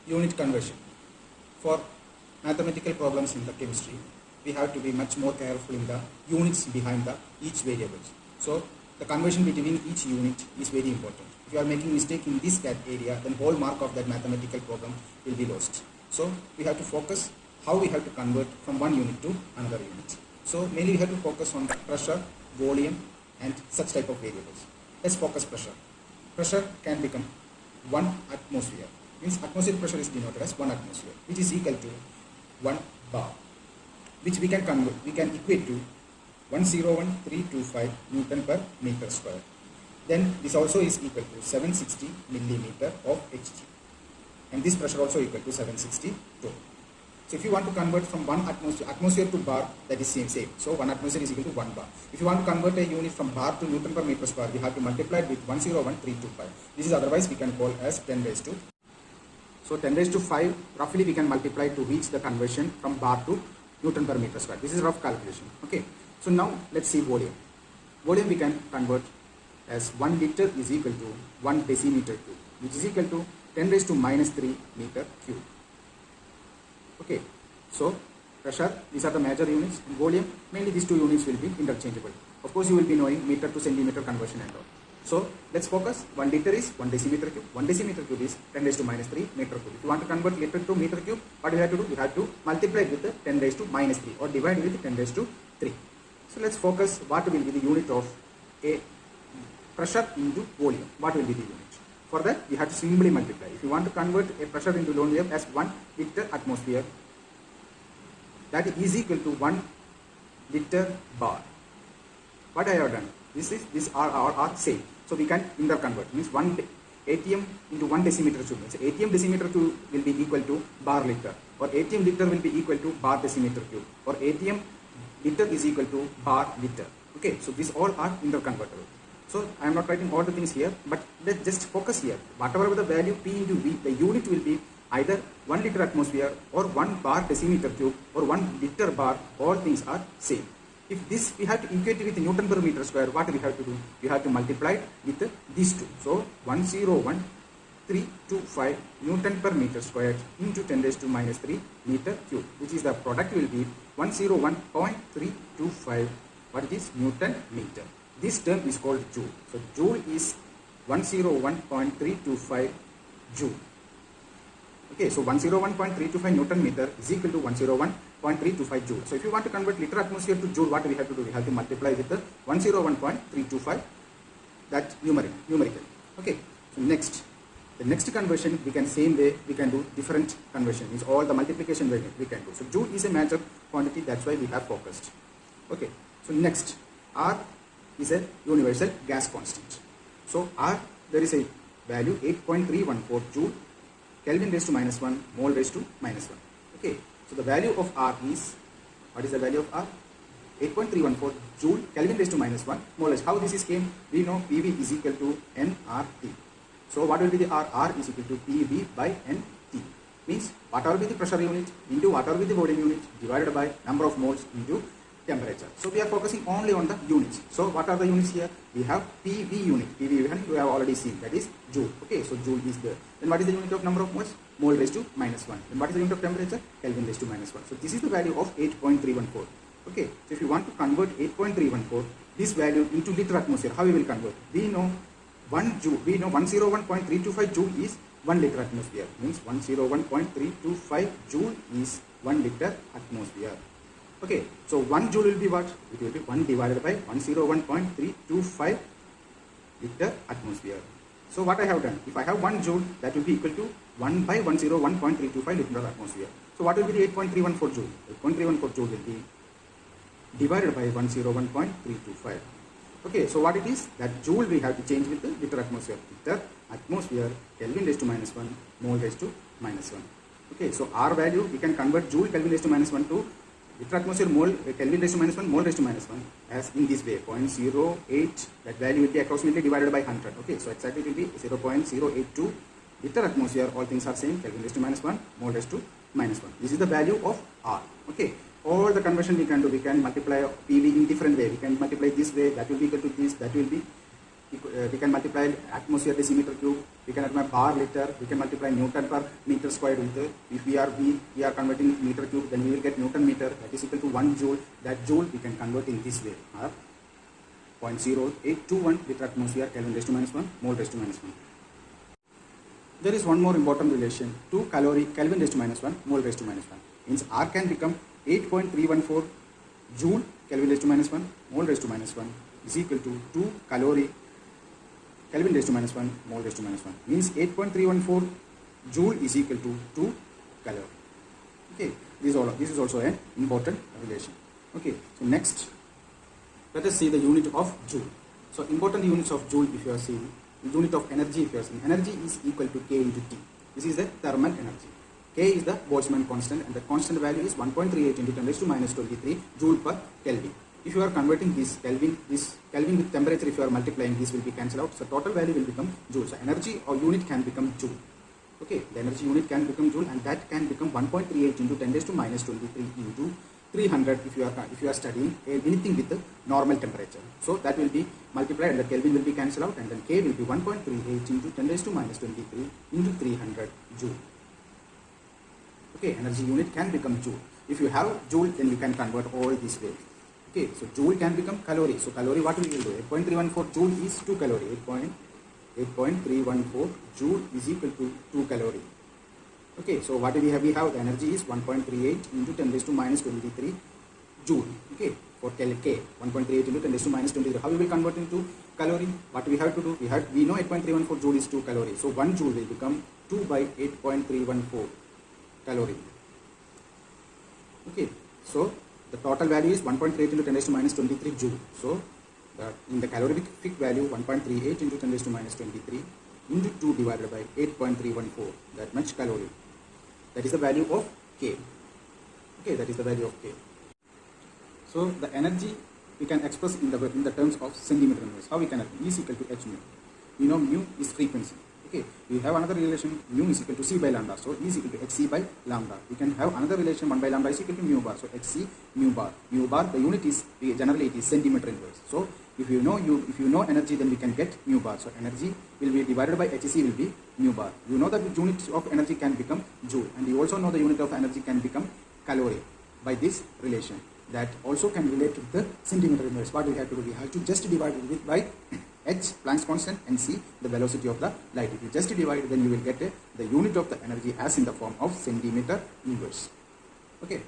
unit conversion. For mathematical problems in the chemistry, we have to be much more careful in the units behind each variables. So the conversion between each unit is very important. If you are making mistake in this area, then whole mark of that mathematical problem will be lost. So we have to focus how we have to convert from one unit to another unit. So mainly we have to focus on the pressure, volume and such type of variables. Let's focus pressure. Pressure can become 1 atmosphere. Means atmospheric pressure is denoted as 1 atmosphere, which is equal to 1 bar, which we can convert, we can equate to 101,325 Newton per meter square. Then this also is equal to 760 millimeter of Hg, and this pressure also equal to 760 torr. So if you want to convert from 1 atmosphere to bar, that is same. So 1 atmosphere is equal to 1 bar. If you want to convert a unit from bar to Newton per meter square, we have to multiply it with 101,325. This is otherwise we can call as 10 raised to. So 10 raised to 5 roughly we can multiply to reach the conversion from bar to Newton per meter square. This is rough calculation. Okay. So now let's see volume. Volume we can convert as 1 liter is equal to 1 decimeter cube, which is equal to 10 raised to minus 3 meter cube. Okay, so pressure, these are the major units, and volume, mainly these two units will be interchangeable. Of course, you will be knowing meter to centimeter conversion and all. So let's focus. 1 liter is 1 decimeter cube. 1 decimeter cube is 10 raised to minus 3 meter cube. If you want to convert liter to meter cube, what you have to do? You have to multiply with the 10 raised to minus 3 or divide with 10 raised to 3. So let's focus what will be the unit of a pressure into volume. What will be the unit? For that, we have to simply multiply. If you want to convert a pressure into volume as 1 liter atmosphere, that is equal to 1 liter bar. What I have done? This are same. So we can interconvert. Means 1 atm into 1 decimeter cube. So atm decimeter cube will be equal to bar liter, or atm liter will be equal to bar decimeter cube, or atm liter is equal to bar liter. Okay, so these all are interconvertible. So I am not writing all the things here, but let's just focus here. Whatever the value P into V, the unit will be either 1 liter atmosphere or 1 bar decimeter cube or 1 liter bar. All things are same. If this we have to equate with Newton per meter square, what we have to do? We have to multiply it with these two. So 101,325 Newton per meter square into 10 raised to minus 3 meter cube, which is the product will be 101.325. What it is? Newton meter. This term is called joule. So joule is 101.325 joule. Okay, so 101.325 Newton meter is equal to 101.325 joule. So if you want to convert liter atmosphere to joule, what we have to do? We have to multiply with the 101.325, that numerical. Okay, so next, the next conversion we can same way we can do different conversion. Means all the multiplication we can do. So joule is a major quantity, that's why we have focused. Okay, so next, R is a universal gas constant. So R, there is a value 8.314 joule, Kelvin raised to minus 1, mole raised to minus 1. Okay, so the value of R is, what is the value of R? 8.314 joule, Kelvin raised to minus 1, mole raised. How this is came? We know PV is equal to nRT. So what will be the R? R is equal to PV by NT. Means whatever will be the pressure unit into whatever will be the volume unit divided by number of moles into temperature. So we are focusing only on the units. So what are the units here? We have PV unit. PV unit you have already seen, that is joule. Okay, so joule is there. Then what is the unit of number of moles? Mole raised to minus 1. Then what is the unit of temperature? Kelvin raised to minus 1. So this is the value of 8.314. Okay, so if you want to convert 8.314, this value into liter atmosphere, how we will convert? We know 1 joule, we know 101.325 joule is 1 liter atmosphere. Means 101.325 joule is 1 liter atmosphere. Okay, so 1 joule will be what? It will be 1 divided by 101.325 liter atmosphere. So what I have done? If I have 1 joule, that will be equal to 1 by 101.325 liter atmosphere. So what will be the 8.314 joule? 8.314 joule will be divided by 101.325. Okay, so what it is? That joule we have to change with the liter atmosphere. Liter atmosphere, Kelvin raised to minus 1, mole raised to minus 1. Okay, so R value we can convert joule Kelvin raised to minus 1 to liter atmosphere mole Kelvin raised to minus 1, mole raised to minus 1 as in this way, 0.08, that value will be approximately divided by 100. Okay, so exactly it will be 0.082 liter atmosphere, all things are same, Kelvin raised to minus 1, mole raised to minus 1. This is the value of R. Okay, all the conversion we can do, we can multiply PV in different way, we can multiply this way, that will be equal to this, that will be we can multiply atmosphere decimeter cube, we can multiply bar liter, we can multiply Newton per meter squared with if we are converting meter cube, then we will get Newton meter, that is equal to 1 joule. That joule we can convert in this way, 0.0821 liter atmosphere Kelvin raised to minus 1 mole raised to minus 1. There is one more important relation, 2 calorie Kelvin raised to minus 1 mole raised to minus 1. Means R can become 8.314 joule Kelvin raised to minus 1 mole raised to minus 1 is equal to 2 calorie Kelvin raised to minus 1 mole raised to minus 1. Means 8.314 joule is equal to 2 calorie. Okay, this is also an important relation. Okay, so next let us see the unit of joule. So important units of joule, if you are seeing, unit of energy, if you are seeing, energy is equal to K into T. This is the thermal energy. K is the Boltzmann constant, and the constant value is 1.38 into 10 raised to minus 23 joule per Kelvin. If you are converting this Kelvin with temperature, if you are multiplying, this will be cancelled out. So total value will become joule. So energy or unit can become joule. Okay, the energy unit can become joule, and that can become 1.38 into 10 raised to minus 23 into 300 if you are studying anything with the normal temperature. So that will be multiplied and the Kelvin will be cancelled out, and then K will be 1.38 into 10 raised to minus 23 into 300 joule. Okay, energy unit can become joule. If you have joule, then you can convert all this way. Okay, so joule can become calorie. So calorie, what we will do? 8.314 joule is 2 calorie. 8.314 joule is equal to 2 calorie. Okay, so what do we have? We have the energy is 1.38 into 10 raised to minus 23 joule. Okay, for K 1.38 into 10 raised to minus 23. How we will convert into calorie? What we have to do? We know 8.314 joule is 2 calorie. So 1 joule will become 2 by 8.314 calorie. Okay, so the total value is 1.38 into 10 raised to minus 23 joule. So in the calorific value 1.38 into 10 raised to minus 23 into 2 divided by 8.314, that much calorie. That is the value of K. Okay, that is the value of K. So the energy we can express in the terms of centimeter inverse. How we can? E is equal to h mu. We know mu is frequency. Okay, we have another relation, mu is equal to c by lambda. So E is equal to hc by lambda. We can have another relation, 1 by lambda is equal to mu bar. So hc mu bar. Mu bar, the unit is generally it is centimeter inverse. So if you know energy, then we can get mu bar. So energy will be divided by hc will be mu bar. You know that the unit of energy can become joule, and you also know the unit of energy can become calorie by this relation. That also can relate to the centimeter inverse. What we have to do? We have to just divide it by h, Planck's constant, and c, the velocity of the light. If you just divide, then you will get the unit of the energy as in the form of centimeter inverse. Okay.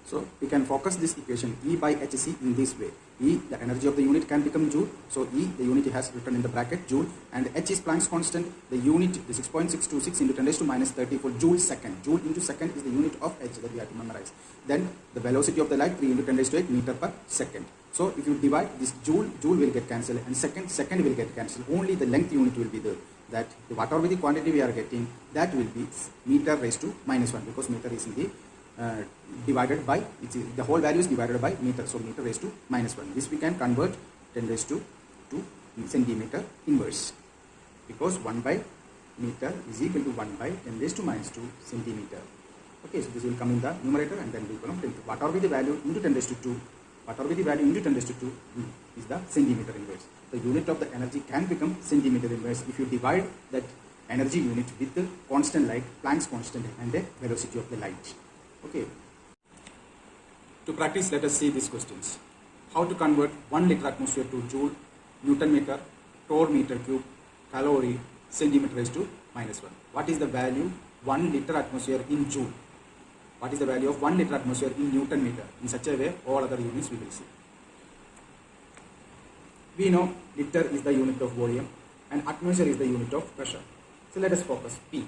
So we can focus this equation E by hc in this way. E, the energy of the unit can become joule. So E, the unit has written in the bracket joule, and h is Planck's constant. The unit, the 6.626 into 10 raised to minus 34 joule second. Joule into second is the unit of h that we have to memorize. Then the velocity of the light 3 into 10 raised to 8 meter per second. So if you divide this joule will get cancelled, and second will get cancelled. Only the length unit will be there. That whatever the quantity we are getting, that will be meter raised to minus 1, because meter is in the divided by, the whole value is divided by meter, so meter raised to minus 1. This we can convert 10 raised to 2 centimeter inverse, because 1 by meter is equal to 1 by 10 raised to minus 2 centimeter. Okay, so this will come in the numerator, and then we will come to whatever be the value into 10 raised to 2, whatever be the value into 10 raised to 2 is the centimeter inverse. The unit of the energy can become centimeter inverse if you divide that energy unit with the constant light, Planck's constant, and the velocity of the light. Okay. To practice, let us see these questions. How to convert 1 liter atmosphere to joule, Newton meter, torr meter cube, calorie, centimeter raised to minus 1. What is the value 1 liter atmosphere in joule? What is the value of 1 liter atmosphere in Newton meter? In such a way, all other units we will see. We know liter is the unit of volume and atmosphere is the unit of pressure. So let us focus P.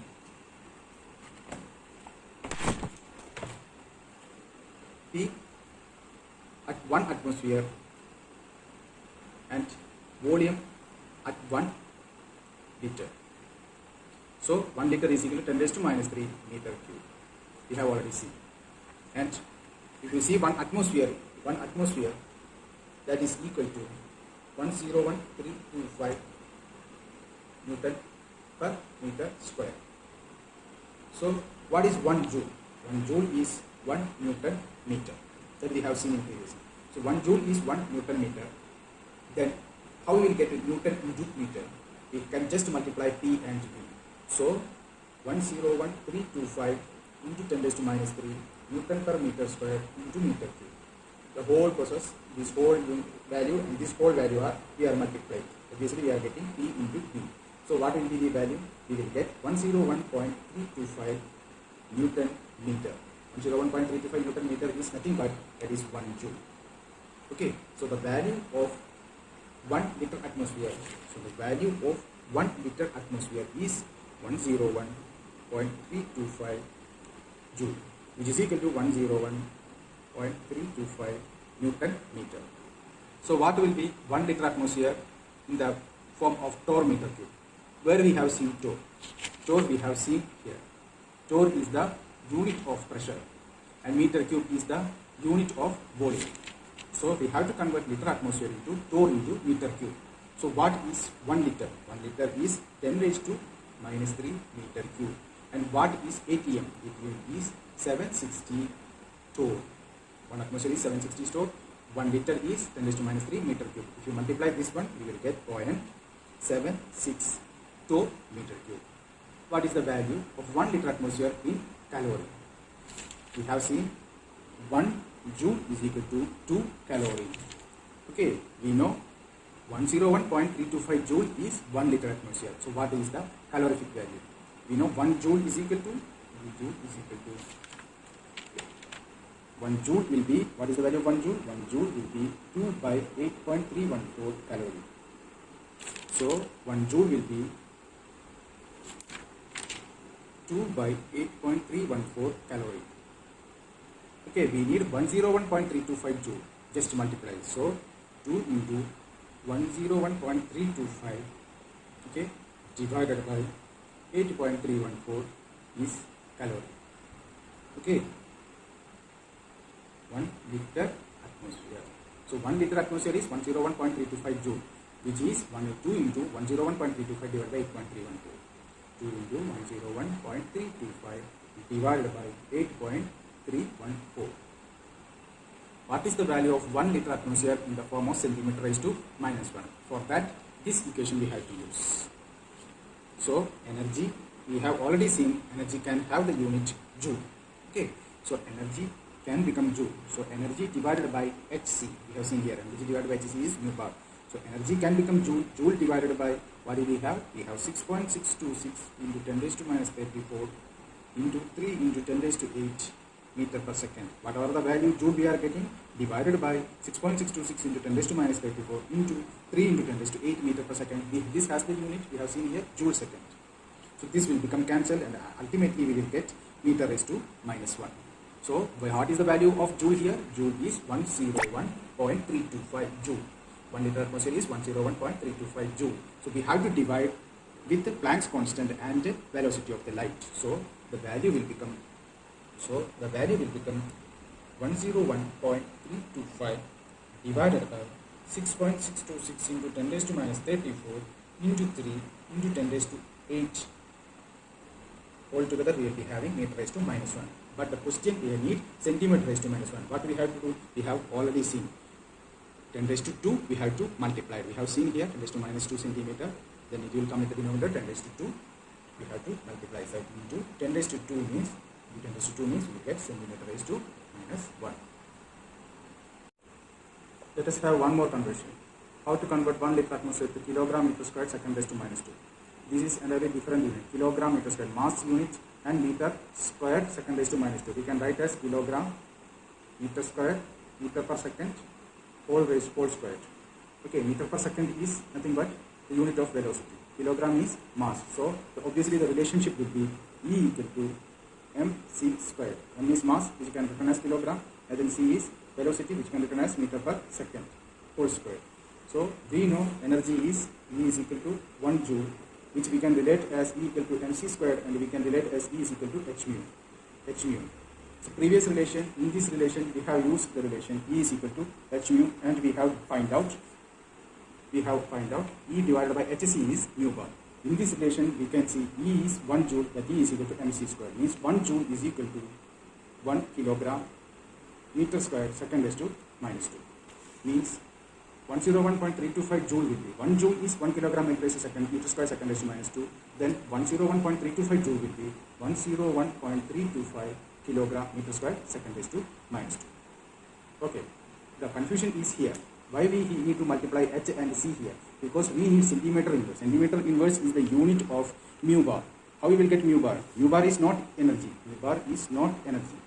P at 1 atmosphere and volume at 1 liter. So 1 liter is equal to 10 raised to minus 3 meter cube. We have already seen. And if you see 1 atmosphere, that is equal to 101325 Newton per meter square. So what is 1 joule? 1 joule is 1 Newton meter, that we have seen in previous. So 1 joule is 1 Newton meter. Then how we will get it? Newton into meter. We can just multiply P and V. So 101,325 into 10 raised to minus 3 Newton per meter square into meter cube. The whole process, this whole value and this whole value are we are multiplied. Obviously we are getting P into V. So what will be the value? We will get 101.325 Newton meter. 101.325 Newton meter is nothing but that is 1 joule. Okay, so the value of 1 liter atmosphere. So the value of 1 liter atmosphere is 101.325 joule, which is equal to 101.325 Newton meter. So what will be 1 liter atmosphere in the form of torr meter cube? Where we have seen torr? Torr we have seen here. Torr is the unit of pressure and meter cube is the unit of volume. So we have to convert liter atmosphere into torr into meter cube. So what is 1 liter? 1 liter is 10 raised to minus 3 meter cube. And what is ATM? ATM is 760 torr. 1 atmosphere is 760 torr. 1 liter is 10 raised to minus 3 meter cube. If you multiply this one, you will get 0.76 torr meter cube. What is the value of 1 liter atmosphere in calorie? We have seen 1 joule is equal to 2 calories. Okay, we know 101.325 joule is 1 liter atmosphere. So what is the calorific value? We know 1 joule is equal to 1 joule will be, what is the value of 1 joule? 1 joule will be 2 by 8.314 calorie. So 1 joule will be 2 by 8.314 calorie. Okay, we need 101.325 joule. Just multiply. So 2 into 101.325, okay, divided by 8.314 is calorie. Okay, 1 liter atmosphere. So 1 liter atmosphere is 101.325 joule, which is 2 into 101.325 divided by 8.314. 2 into 101.325 divided by 8.314. What is the value of 1 liter atmosphere in the form of centimeter raised to minus 1? For that, this equation we have to use. So energy, we have already seen energy can have the unit joule. Okay, so energy can become joule. So energy divided by Hc, we have seen here, energy divided by Hc is mu bar. So energy can become joule. Joule divided by, what do we have? We have 6.626 into 10 raised to minus 34 into 3 into 10 raised to 8 meter per second. Whatever the value joule we are getting, divided by 6.626 into 10 raised to minus 34 into 3 into 10 raised to 8 meter per second. This has the unit we have seen here, joule second. So this will become cancelled and ultimately we will get meter raised to minus 1. So what is the value of joule here? Joule is 101.325 joule. 1 liter atmosphere is 101.325 joule. So we have to divide with the Planck's constant and the velocity of the light. So the value will become 101.325 divided by 6.626 into 10 raised to minus 34 into 3 into 10 raised to 8. Altogether we will be having meter raised to minus 1. But the question we need centimeter raised to minus 1. What we have to do? We have already seen 10 raised to 2 we have to multiply. We have seen here 10 raised to minus 2 centimeter. Then it will come in the denominator 10 raised to 2. We have to multiply. So into 10 raised to 2 means, 10 raised to 2 means we get centimeter raised to minus 1. Let us have one more conversion. How to convert 1 liter atmosphere to kilogram meter squared second raised to minus 2. This is another different unit. Kilogram meter squared, mass unit and meter squared second raised to minus 2. We can write as kilogram meter squared meter per second whole squared. Okay, meter per second is nothing but the unit of velocity. Kilogram is mass. So obviously the relationship would be E equal to mc squared. M is mass, which you can written as kilogram, and then c is velocity, which can written as meter per second whole square. So we know energy is E is equal to 1 joule, which we can relate as E equal to mc squared, and we can relate as E is equal to h mu. So previous relation, in this relation we have used the relation E is equal to h mu, and we have find out E divided by hc is mu bar. In this relation we can see E is 1 joule, that E is equal to mc squared, means 1 joule is equal to 1 kilogram meter squared second raised to minus 2, means 101.325 joule will be 1 joule is 1 kilogram meter square second raised to minus 2. Then 101.325 joule will be 101.325 kilogram meter square second raised to minus 2. Okay, the confusion is here. Why we need to multiply h and c here? Because we need centimeter inverse. Centimeter inverse is the unit of mu bar. How we will get mu bar? Mu bar is not energy. Mu bar is not energy.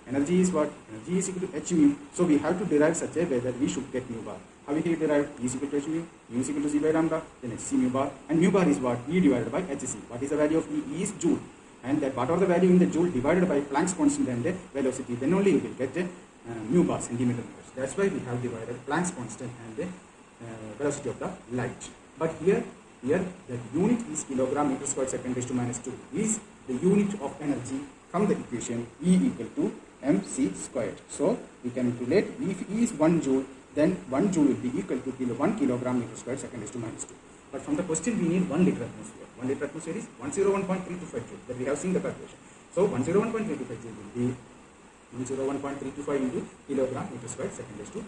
Energy is what? Energy is equal to h mu. So we have to derive such a way that we should get mu bar. How we can derive? E is equal to h mu, mu is equal to c by lambda, then h c mu bar. And mu bar is what? E divided by h c. What is the value of E? E is joule. And that what are the value in the joule divided by Planck's constant and the velocity. Then only you will get a mu bar, centimeter inverse. That's why we have divided Planck's constant and the velocity of the light. But here the unit is kilogram meter square second raised to minus 2 is the unit of energy from the equation E equal to mc squared. So we can relate, if E is 1 joule, then 1 joule will be equal to 1 kilogram meter square second raised to minus 2. But from the question we need 1 liter atmosphere. 1 liter atmosphere is 101.325 joule, that we have seen the calculation. So 101.325 joule will be 101.325 into kilogram meter square second raised to